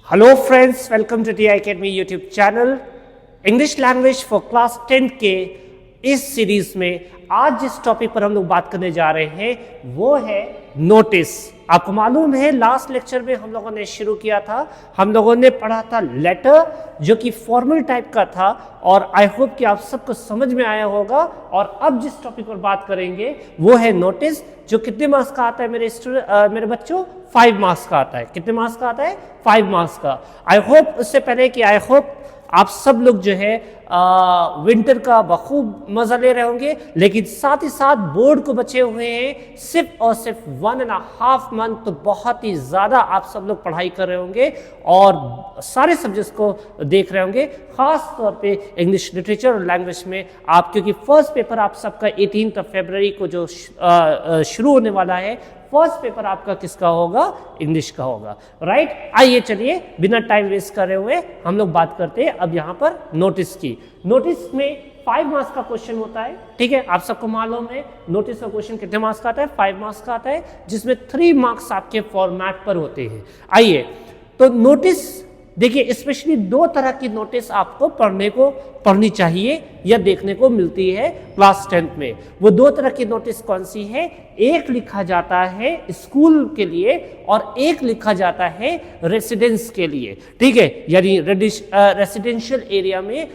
Hello friends, welcome to T Academy YouTube channel. English language for class 10 के इस series में आज जिस टॉपिक पर हम लोग बात करने जा रहे हैं वो है नोटिस। आपको मालूम है लास्ट लेक्चर में हम लोगों ने शुरू किया था, हम लोगों ने पढ़ा था लेटर जो कि फॉर्मल टाइप का था और आई होप कि आप सबको समझ में आया होगा। और अब जिस टॉपिक पर बात करेंगे वो है नोटिस, जो कितने मार्क्स का आता है मेरे बच्चों? 5 मार्क्स का आता है। कितने मार्क्स का आता है? 5 मार्क्स का। आई होप उससे पहले कि आई होप आप सब लोग जो है विंटर का बखूब मजा ले रहे होंगे, लेकिन साथ ही साथ बोर्ड को बचे हुए हैं सिर्फ और सिर्फ 1.5 मंथ। तो बहुत ही ज्यादा आप सब लोग पढ़ाई कर रहे होंगे और सारे सब्जेक्ट्स को देख रहे होंगे, खास तौर पे इंग्लिश लिटरेचर और लैंग्वेज में आप, क्योंकि फर्स्ट पेपर आप सबका 18 फरवरी को जो शुरू होने वाला है, फर्स्ट पेपर आपका किसका होगा? इंग्लिश का होगा, राइट। आइए चलिए बिना टाइम वेस्ट करे हुए हम लोग बात करते हैं अब यहाँ पर नोटिस की। नोटिस में 5 मार्क्स का क्वेश्चन होता है, ठीक है। आप सबको मालूम है नोटिस का क्वेश्चन कितने मार्क्स का आता है? 5 मार्क्स का आता है, जिसमें 3 मार्क्स आपके फॉर्मेट पर होते हैं। आइए तो नोटिस देखिए, स्पेशली 2 तरह की नोटिस आपको पढ़नी चाहिए या देखने को मिलती है क्लास 10 में। वो 2 तरह की नोटिस कौन सी है? एक लिखा जाता है स्कूल के लिए और एक लिखा जाता है रेसिडेंस के लिए, ठीक है। यानी रेसिडेंशियल एरिया में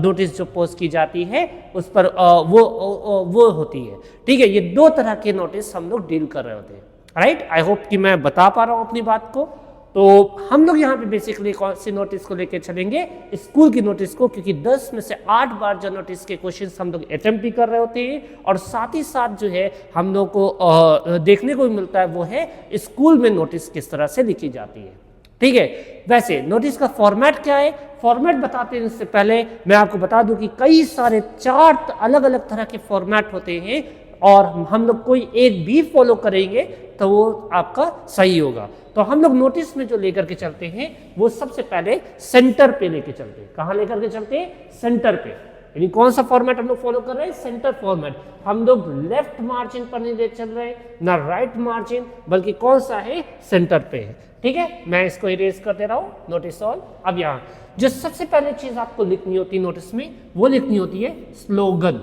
नोटिस जो पोस्ट की जाती है उस पर वो होती है, ठीक है। ये 2 तरह के नोटिस हम लोग डील कर रहे होते हैं, राइट। आई होप कि मैं बता पा रहा हूँ अपनी बात को। तो हम लोग यहाँ पे बेसिकली कौन सी नोटिस को लेके चलेंगे? स्कूल की नोटिस को, क्योंकि 10 में से 8 बार जो नोटिस के क्वेश्चंस हम लोग अटेम्प्ट भी कर रहे होते हैं और साथ ही साथ जो है हम लोग को देखने को भी मिलता है वो है स्कूल में नोटिस किस तरह से लिखी जाती है, ठीक है। वैसे नोटिस का फॉर्मेट क्या है? फॉर्मेट बताते हैं इससे पहले मैं आपको बता दूं कि कई सारे 4 अलग अलग तरह के फॉर्मेट होते हैं और हम लोग कोई एक भी फॉलो करेंगे तो वो आपका सही होगा। तो हम लोग नोटिस में जो लेकर के चलते हैं वो सबसे पहले सेंटर पे लेके चलते हैं। कहाँ लेकर के चलते हैं? सेंटर पे। यानी कौन सा फॉर्मेट हम लोग फॉलो कर रहे हैं? Centre format. हम लोग लेफ्ट मार्जिन पर नहीं ले चल रहे ना राइट मार्जिन, बल्कि कौन सा है? सेंटर पे है, ठीक है। मैं इसको इरेज कर दे रहा हूँ, नोटिस ऑल। अब यहाँ जो सबसे पहले चीज आपको लिखनी होती है नोटिस में, वो लिखनी होती है स्लोगन।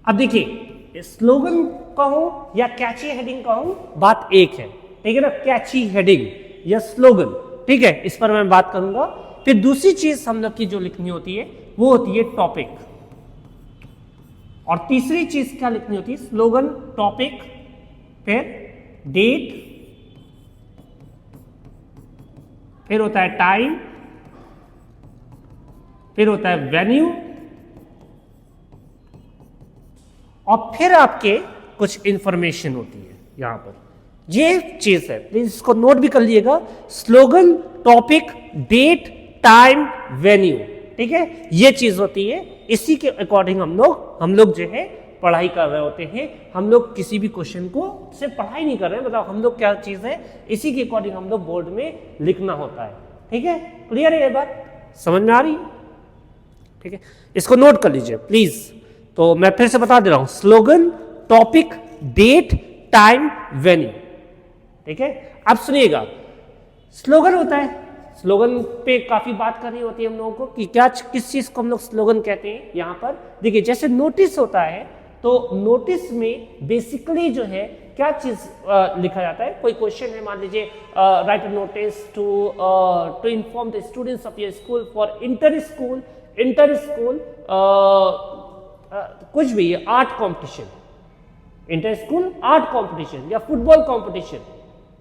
अब देखिए, स्लोगन कहूं या कैची हेडिंग कहूं, बात एक है, ठीक है ना। कैची हेडिंग या स्लोगन, ठीक है, इस पर मैं बात करूंगा। फिर दूसरी चीज हम लोग की जो लिखनी होती है वो होती है टॉपिक, और तीसरी चीज क्या लिखनी होती है? स्लोगन, टॉपिक, फिर डेट, फिर होता है टाइम, फिर होता है वेन्यू, और फिर आपके कुछ इंफॉर्मेशन होती है यहां पर। ये चीज है, प्लीज इसको नोट भी कर लीजिएगा। Slogan, topic, date, time, venue, ठीक है। ये चीज होती है, इसी के अकॉर्डिंग हम लोग जो है पढ़ाई कर रहे होते हैं। हम लोग किसी भी क्वेश्चन को सिर्फ पढ़ाई नहीं कर रहे हैं, मतलब हम लोग क्या चीज है इसी के अकॉर्डिंग हम लोग बोर्ड में लिखना होता है, ठीक है। क्लियर है ये बात? समझ में आ रही है? ठीक है, इसको नोट कर लीजिए प्लीज। तो मैं फिर से बता दे रहा हूं, slogan, topic, date, time, venue, ठीक है। अब सुनिएगा, स्लोगन होता है, स्लोगन पे काफी बात करनी होती है हम लोगों को कि क्या किस चीज को हम लोग स्लोगन कहते हैं। यहां पर देखिए, जैसे नोटिस होता है तो नोटिस में बेसिकली जो है क्या चीज लिखा जाता है? कोई क्वेश्चन है, मान लीजिए write a notice to inform the students of your school for inter school कुछ भी, art competition, inter school art competition या फुटबॉल कॉम्पिटिशन,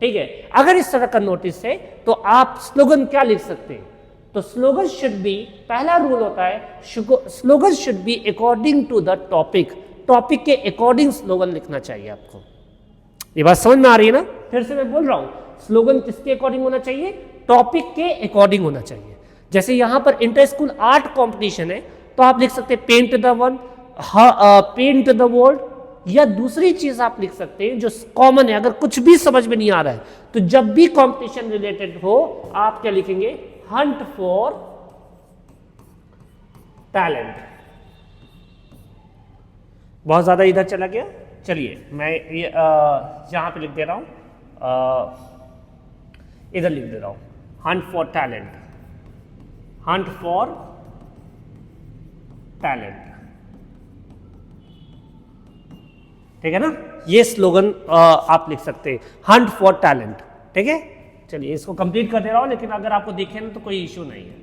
ठीक है। अगर इस तरह का नोटिस है तो आप स्लोगन क्या लिख सकते हैं? तो स्लोगन शुड बी, पहला रूल होता है, slogan should be according to the topic. Topic के अकॉर्डिंग स्लोगन लिखना चाहिए आपको। ये बात समझ में आ रही है ना? फिर से मैं बोल रहा हूं, स्लोगन किसके अकॉर्डिंग होना चाहिए? टॉपिक के अकॉर्डिंग होना चाहिए। जैसे यहां पर इंटर स्कूल आर्ट कॉम्पिटिशन है तो आप लिख सकते हैं paint the one, paint the world, या दूसरी चीज आप लिख सकते हैं जो कॉमन है। अगर कुछ भी समझ में नहीं आ रहा है तो जब भी कंपटीशन रिलेटेड हो आप क्या लिखेंगे? Hunt for talent. बहुत ज्यादा इधर चला गया, चलिए मैं यहां पे लिख दे रहा हूं इधर लिख दे रहा हूं, Hunt for talent, hunt for talent, ठीक है ना। ये स्लोगन आप लिख सकते हैं, हंट फॉर टैलेंट, ठीक है। चलिए इसको कंप्लीट कर दे रहा हूं, लेकिन अगर आपको दिखे ना तो कोई इश्यू नहीं है,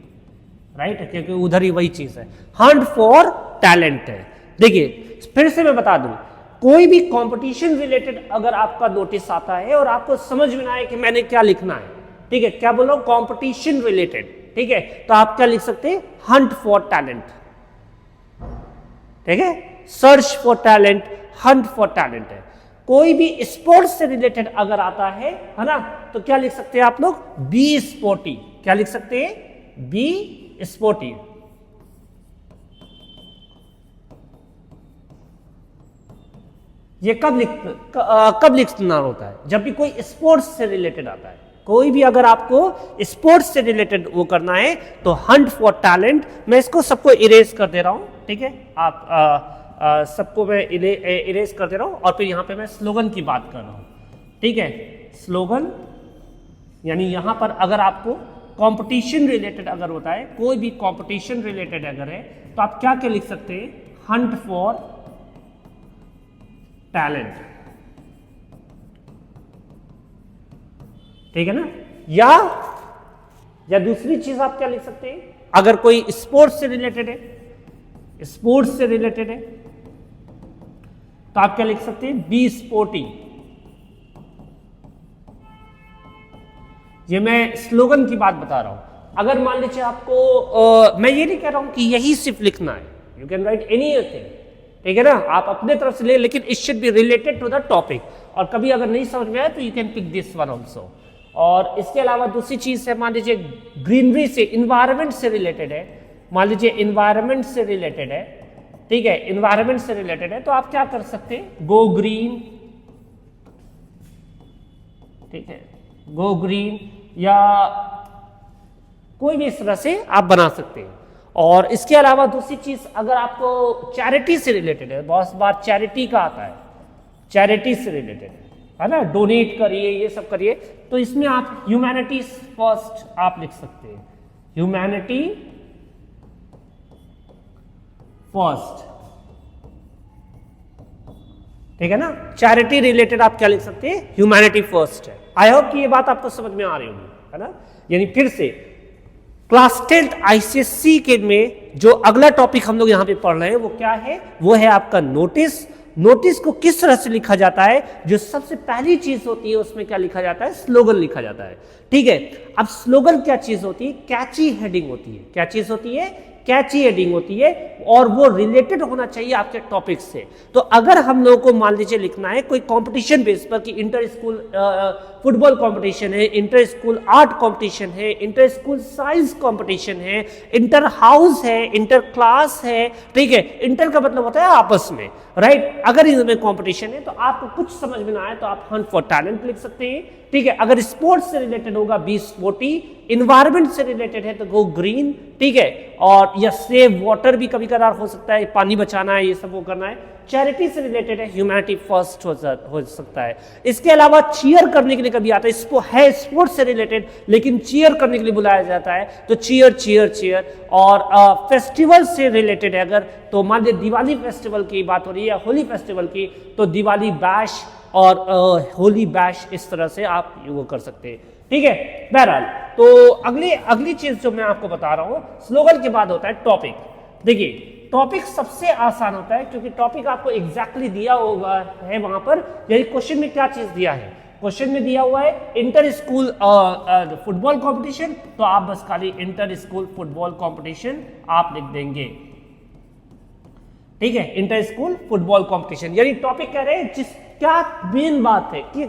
राइट, क्योंकि उधर ही वही चीज है, हंट फॉर टैलेंट है। देखिए फिर से मैं बता दूं, कोई भी कंपटीशन रिलेटेड अगर आपका नोटिस आता है और आपको समझ में ना आए कि मैंने क्या लिखना है, ठीक है, क्या बोल रहा हूं, कंपटीशन रिलेटेड, ठीक है, तो आप क्या लिख सकते हैं, हंट फॉर टैलेंट, ठीक है, search for talent, hunt for talent है। कोई भी स्पोर्ट्स से रिलेटेड अगर आता है ना, तो क्या लिख सकते हैं आप लोग, बी स्पोर्टी, क्या लिख सकते हैं, बी स्पोर्टी। ये कब लिखना होता है, जब भी कोई स्पोर्ट्स से रिलेटेड आता है। कोई भी अगर आपको स्पोर्ट्स से रिलेटेड वो करना है तो हंट फॉर टैलेंट, मैं इसको सबको इरेज कर दे रहा हूं, ठीक है, आप सबको मैं इरेज कर दे रहा हूं, और फिर यहां पे मैं स्लोगन की बात कर रहा हूं, ठीक है। स्लोगन यानी यहां पर अगर आपको कंपटीशन रिलेटेड अगर होता है, कोई भी कंपटीशन रिलेटेड अगर है, तो आप क्या क्या लिख सकते हैं, हंट फॉर टैलेंट, ठीक है ना। या दूसरी चीज आप क्या लिख सकते हैं, अगर कोई स्पोर्ट्स से रिलेटेड है, स्पोर्ट्स से रिलेटेड है, तो आप क्या लिख सकते हैं, बी स्पोर्टी। ये मैं स्लोगन की बात बता रहा हूं। अगर मान लीजिए आपको मैं ये नहीं कह रहा हूं कि यही सिर्फ लिखना है, you can write anything, ठीक है ना, आप अपने तरफ से ले, लेकिन it should be related to the topic. और कभी अगर नहीं समझ में आए तो you can pick this one also. और इसके अलावा दूसरी चीज है, मान लीजिए ग्रीनरी से, इन्वायरमेंट से रिलेटेड है, मान लीजिए इन्वायरमेंट से रिलेटेड है, ठीक है, इन्वायरमेंट से रिलेटेड है, तो आप क्या कर सकते हैं, गो ग्रीन, ठीक है, गो ग्रीन, या कोई भी इस तरह से आप बना सकते हैं। और इसके अलावा दूसरी चीज, अगर आपको चैरिटी से रिलेटेड है, बहुत बार चैरिटी का आता है, चैरिटी से रिलेटेड है ना, डोनेट करिए, ये सब करिए, तो इसमें आप ह्यूमैनिटी फर्स्ट आप लिख सकते हैं, ह्यूमैनिटी फर्स्ट, ठीक है ना। चैरिटी रिलेटेड आप क्या लिख सकते हैं, ह्यूमैनिटी फर्स्ट है। आई होप कि ये बात आपको समझ में आ रही होगी, है ना। यानी फिर से क्लास 10th आईसीएससी के में जो अगला टॉपिक हम लोग यहां पे पढ़ रहे हैं वो क्या है, वो है आपका नोटिस। नोटिस को किस तरह से लिखा जाता है, जो सबसे पहली चीज होती है उसमें क्या लिखा जाता है, स्लोगन लिखा जाता है, ठीक है। अब स्लोगन क्या चीज होती है, कैची हेडिंग होती है। क्या चीज होती है, कैची हेडिंग होती है, और वो रिलेटेड होना चाहिए आपके टॉपिक से। तो अगर हम लोगों को मान लीजिए लिखना है कोई कंपटीशन बेस पर कि इंटर स्कूल फुटबॉल कंपटीशन है, इंटर स्कूल आर्ट कंपटीशन है, इंटर स्कूल साइंस कंपटीशन है, इंटर हाउस है, इंटर क्लास है, ठीक है, इंटर का मतलब होता है आपस में, राइट। अगर इनमें कंपटीशन है तो आपको कुछ समझ में ना आए तो आप हंट फॉर टैलेंट लिख सकते हैं, ठीक है। अगर स्पोर्ट्स से रिलेटेड होगा बी स्पोर्टी, इन्वायरमेंट से रिलेटेड है तो गो ग्रीन, ठीक है। और या सेव वाटर भी कभी कभार हो सकता है, पानी बचाना है, ये सब वो करना है। चैरिटी से रिलेटेड है, ह्यूमैनिटी फर्स्ट हो सकता है। इसके अलावा चीयर करने के लिए कभी आता है स्पोर्ट्स से रिलेटेड, लेकिन चीयर करने के लिए बुलाया जाता है तो चीयर चीयर चीयर। और फेस्टिवल से रिलेटेड है अगर, तो मान लीजिए दिवाली फेस्टिवल की बात हो रही है या होली फेस्टिवल की, तो दिवाली बैश और होली बैश, इस तरह से आप वो कर सकते हैं, ठीक है। बहरहाल तो अगली चीज जो मैं आपको बता रहा हूं, स्लोगन के बाद होता है टॉपिक। देखिए टॉपिक सबसे आसान होता है, क्योंकि टॉपिक आपको एग्जैक्टली दिया होगा है वहां पर। यही क्वेश्चन में क्या चीज दिया है, क्वेश्चन में दिया हुआ है इंटर स्कूल फुटबॉल कंपटीशन, तो आप बस खाली इंटर स्कूल फुटबॉल कंपटीशन आप लिख देंगे, ठीक है, इंटर स्कूल फुटबॉल कंपटीशन। यानी टॉपिक कह रहे हैं जिस क्या मेन बात है कि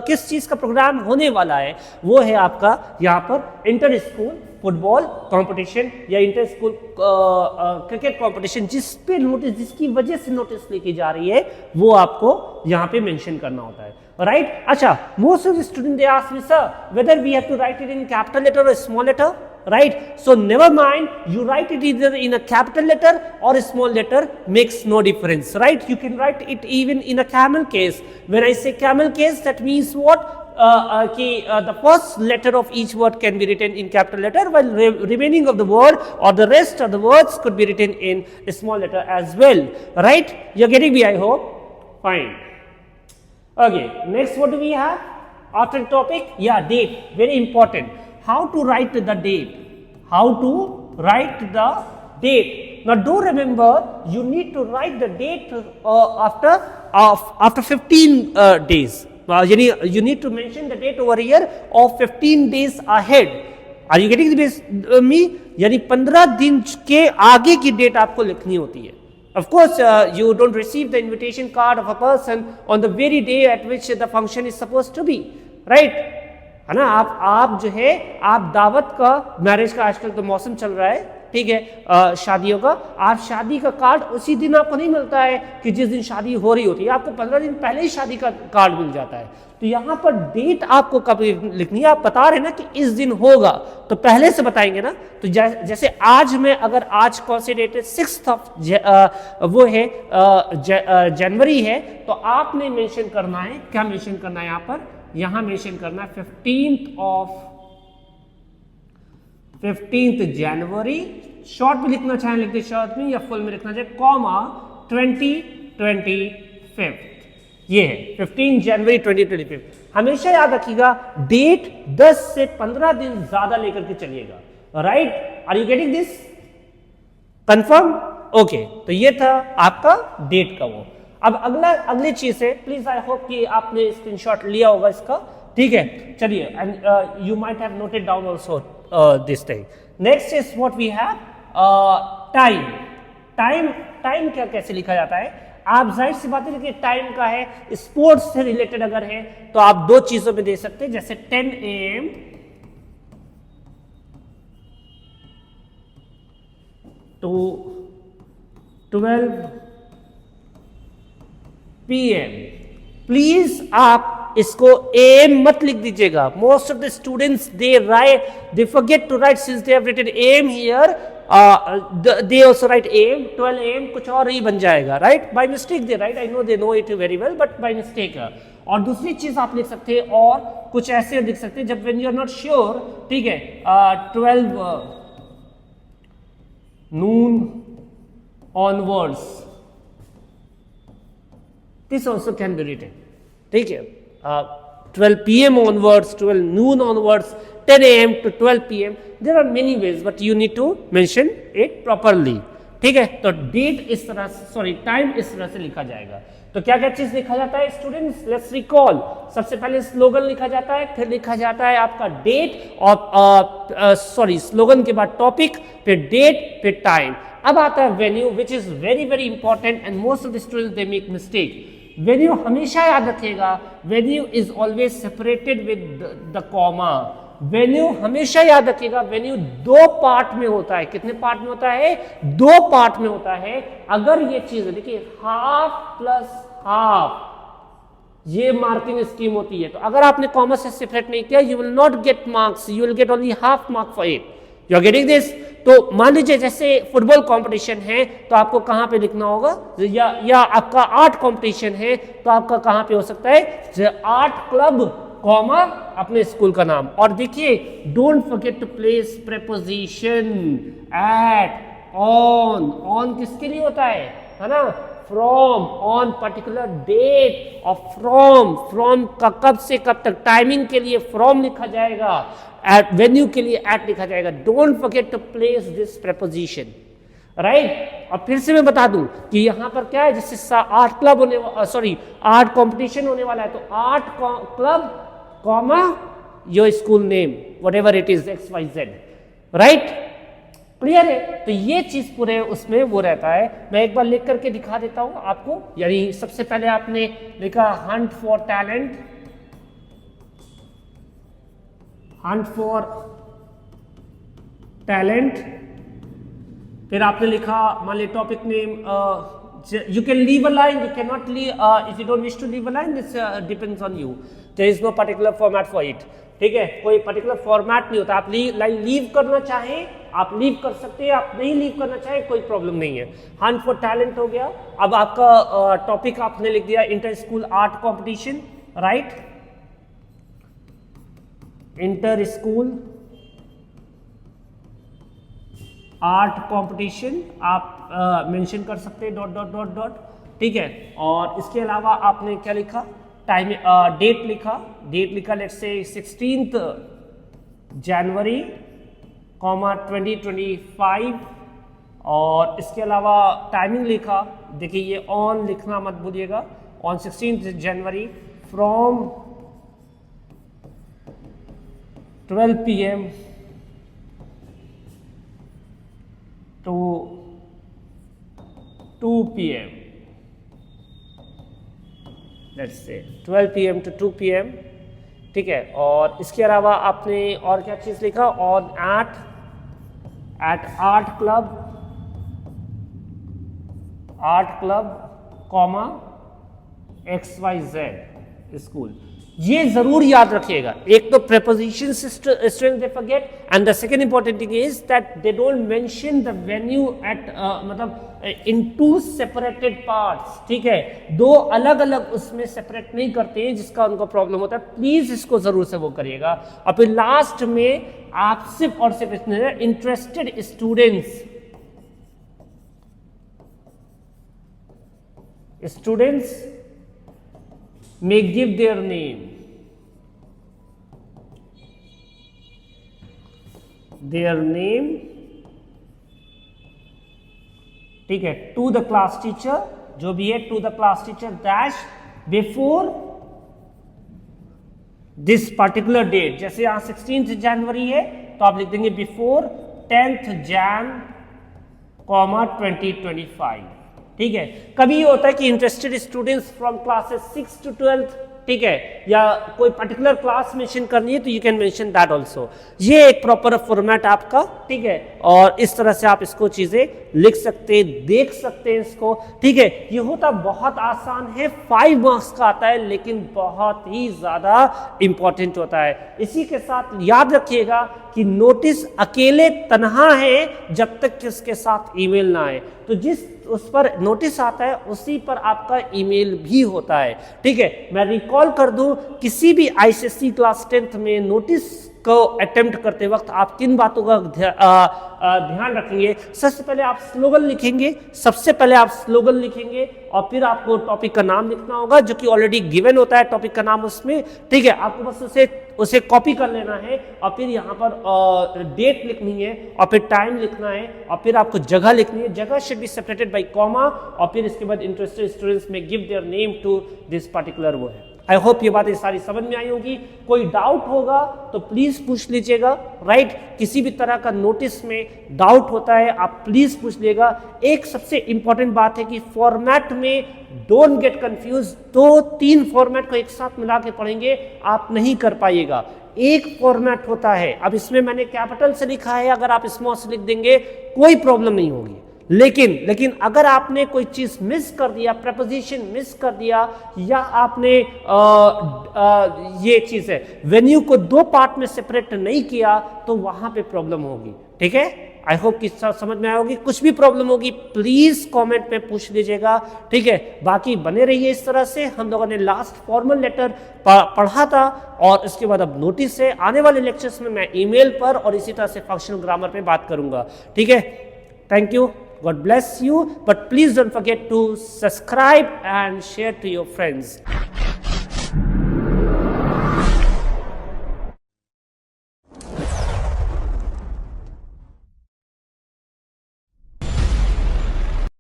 किस चीज का प्रोग्राम होने वाला है, वो है आपका यहाँ पर इंटर स्कूल फुटबॉल कंपटीशन या इंटर स्कूल क्रिकेट कंपटीशन, जिस पे नोटिस, जिसकी वजह से नोटिस लेके जा रही है, वो आपको यहाँ पे मेंशन करना होता है, राइट। अच्छा, most of the student they ask me sir whether we have to write it in capital letter और small letter, right? So never mind, you write it either in a capital letter or a small letter, makes no difference, right? You can write it even in a camel case. When I say camel case, that means what? कि the first letter of each word can be written in capital letter while remaining of the word और the rest of the words could be written in small letter as well, right? You are getting me, I hope, fine. Okay, next what do we have after the topic? Yeah, date, very important. How to write the date? How to write the date? Now do remember, you need to write the date after 15 days. You need to mention the date over here of 15 days ahead. Are you getting this me? यानी 15 दिन के आगे की date आपको लिखनी होती है. Of course, you don't receive the invitation card of a person on the very day at which the function is supposed to be, right? है ना? आप जो है, आप दावत का, मैरिज का आजकल तो मौसम चल रहा है, ठीक है, शादियों का, आप शादी का कार्ड उसी दिन आपको नहीं मिलता है कि जिस दिन शादी हो रही होती है, आपको 15 दिन पहले ही शादी का कार्ड मिल जाता है. तो यहाँ पर डेट आपको कब लिखनी है? आप बता रहे ना कि इस दिन होगा, तो पहले से बताएंगे ना. तो जैसे आज में, अगर आज कौन सी डेट है? 6th ऑफ वो है जनवरी है, तो आपने मेंशन करना है, क्या मेंशन करना है यहाँ पर? यहाँ मेंशन करना है 15th जनवरी. शॉर्ट में लिखना चाहे लिख दे शॉर्ट में, या फुल में लिखना चाहे, कॉमा 2025. ये है 15 जनवरी 2025. हमेशा याद रखिएगा, डेट 10 से 15 दिन ज्यादा लेकर के चलिएगा, right? Are you getting this? Confirm? Okay, तो ये था आपका डेट का वो. अब अगली चीज है, प्लीज आई होप कि आपने स्क्रीनशॉट लिया होगा इसका, ठीक है? चलिए, and you might have noted down also this thing. Next is what we have, time. Time क्या कैसे लिखा जाता है? आप जाहिर सी बात है कि टाइम का है, स्पोर्ट्स से रिलेटेड अगर है तो आप दो चीजों में दे सकते हैं, जैसे 10 AM to 12 PM. प्लीज आप इसको AM मत लिख दीजिएगा. Most of the students they forget to write, since they have written AM here, they also write AM. 12 AM कुछ और ही बन जाएगा, right? By mistake they write. I know they know it very well, but by mistake. और दूसरी चीज आप लिख सकते हैं, और कुछ ऐसे लिख सकते हैं, जब when you are not sure, ठीक है, 12 noon onwards. This also can be written, ठीक है? 12 PM onwards, 12 noon onwards, 10 AM to 12 PM. There are many ways, but you need to mention it properly. ठीक है? तो डेट इस तरह से, टाइम इस तरह से लिखा जाएगा. तो क्या क्या चीज लिखा जाता है स्टूडेंट्स? Let's recall. सबसे पहले स्लोगन लिखा जाता है, फिर लिखा जाता है आपका डेट, और स्लोगन के बाद टॉपिक, फिर डेट, फिर टाइम. अब आता है venue, which is very very important, and most of the students they make mistake. Venue हमेशा याद रखिएगा, venue is always separated with the comma. Venue हमेशा याद रखिएगा, वेन्यू 2 पार्ट में होता है. कितने पार्ट में होता है? 2 पार्ट में होता है. अगर ये चीज देखिए, हाफ प्लस हाफ, ये मार्किंग स्कीम होती है. तो अगर आपने कॉमा से सेपरेट नहीं किया, you will not get marks, you will get only half mark for it. You are getting this? तो मान लीजिए जैसे फुटबॉल कंपटीशन है, तो आपको कहां पे लिखना होगा, या आपका आर्ट कंपटीशन है, तो आपका कहां पे हो सकता है, आर्ट क्लब, कॉमा, अपने स्कूल का नाम. और देखिए, don't forget to place preposition at, on. On किसके लिए होता है ना? फ्रॉम, ऑन पर्टिकुलर डेट, और फ्रॉम का कब से कब तक, टाइमिंग के लिए फ्रॉम लिखा जाएगा, एट वेन्यू के लिए एट लिखा जाएगा. Don't forget to place this preposition, right? और फिर से मैं बता दूं कि यहां पर क्या है, जैसे आर्ट क्लब आर्ट कंपटीशन होने वाला है, तो art club, comma, your school name, whatever it is, XYZ, right? Clear है? तो ये चीज पूरे उसमें वो रहता है. मैं एक बार लिख करके दिखा देता हूं आपको. यानी सबसे पहले आपने लिखा hunt for talent, hunt for talent. फिर आपने लिखा, मान ली topic name, you can leave a line, you cannot leave, if you don't wish to leave a line, this depends on you. There is no particular format for it. ठीक है? कोई particular format नहीं होता. आप line leave करना चाहें, आप leave कर सकते हैं, आप नहीं लीव करना चाहें, कोई प्रॉब्लम नहीं है. हंट फॉर टैलेंट हो गया. अब आपका टॉपिक आपने लिख दिया inter school art competition, right? Inter school art competition आप मेंशन कर सकते हैं डॉट डॉट डॉट डॉट, ठीक है। और इसके अलावा आपने क्या लिखा, टाइम डेट लिखा लेट्स से 16 जनवरी 2025। और इसके अलावा टाइमिंग लिखा, देखिए ये ऑन लिखना मत भूलिएगा, on 16 January from 12 PM to 2 PM, let's say 12 PM to 2 PM, ठीक है। और इसके अलावा आपने और क्या चीज लिखा, on at art club comma XYZ school. ये जरूर याद रखिएगा, एक तो preposition students they forget, and the second important thing is that they don't mention the venue at मतलब in two separated parts, ठीक है, दो अलग अलग उसमें सेपरेट नहीं करते हैं, जिसका उनको प्रॉब्लम होता है। प्लीज इसको जरूर से वो करिएगा। और फिर लास्ट में आप सिर्फ और सिर्फ इसमें interested students may give their name, ठीक है, टू द क्लास टीचर, जो भी है to the class teacher dash before this particular date. जैसे यहां 16 जनवरी है तो आप लिख देंगे बिफोर 10th Jan 2025, ठीक है। कभी ये होता है कि interested students from classes 6 to 12, ठीक है, या कोई पर्टिकुलर क्लास मेंशन करनी है तो you can mention that also. ये एक प्रॉपर फॉर्मेट आपका, ठीक है, और इस तरह से आप इसको चीजें लिख सकते हैं, देख सकते हैं इसको, ठीक है। ये होता बहुत आसान है, 5 मार्क्स का आता है, लेकिन बहुत ही ज्यादा इंपॉर्टेंट होता है। इसी के साथ याद रखिएगा कि नोटिस अकेले तन्हा है जब तक कि उसके साथ ईमेल ना आए। तो जिस उस पर नोटिस आता है उसी पर आपका ईमेल भी होता है, ठीक है। मैं रिकॉल कर दूं, किसी भी आईसीएसई क्लास 10th में नोटिस को अटेम्प्ट करते वक्त आप किन बातों का ध्यान रखेंगे। सबसे पहले आप स्लोगन लिखेंगे और फिर आपको टॉपिक का नाम लिखना होगा, जो कि ऑलरेडी गिवन होता है टॉपिक का नाम उसमें, ठीक है। आपको बस उसे कॉपी कर लेना है और फिर यहाँ पर डेट लिखनी है और फिर टाइम लिखना है और फिर आपको जगह लिखनी है। जगह should be separated by comma और फिर इसके बाद इंटरेस्टेड स्टूडेंट्स में give their name to this particular वो है। आई होप ये बातें सारी समझ में आई होगी। कोई डाउट होगा तो प्लीज पूछ लीजिएगा, राइट। किसी भी तरह का नोटिस में डाउट होता है आप प्लीज पूछ लीजिएगा। एक सबसे इंपॉर्टेंट बात है कि फॉर्मेट में डोंट गेट कंफ्यूज, 2-3 फॉर्मेट को एक साथ मिला के पढ़ेंगे आप नहीं कर पाइएगा। एक फॉर्मेट होता है, अब इसमें मैंने कैपिटल से लिखा है, अगर आप स्मॉल से लिख देंगे कोई प्रॉब्लम नहीं होगी। लेकिन अगर आपने कोई चीज मिस कर दिया, प्रपोजिशन मिस कर दिया, या आपने ये चीज है वेन्यू को 2 पार्ट में सेपरेट नहीं किया तो वहां पे प्रॉब्लम होगी, ठीक है। आई होप कि समझ में आएगी। कुछ भी प्रॉब्लम होगी प्लीज कमेंट में पूछ लीजिएगा, ठीक है। बाकी बने रहिए इस तरह से। हम लोगों ने लास्ट फॉर्मल लेटर पढ़ा था और इसके बाद अब नोटिस है। आने वाले लेक्चर्स में मैं ईमेल पर और इसी तरह से फंक्शनल ग्रामर पे बात करूंगा, ठीक है। Thank you, God bless you, but please don't forget to subscribe and share to your friends.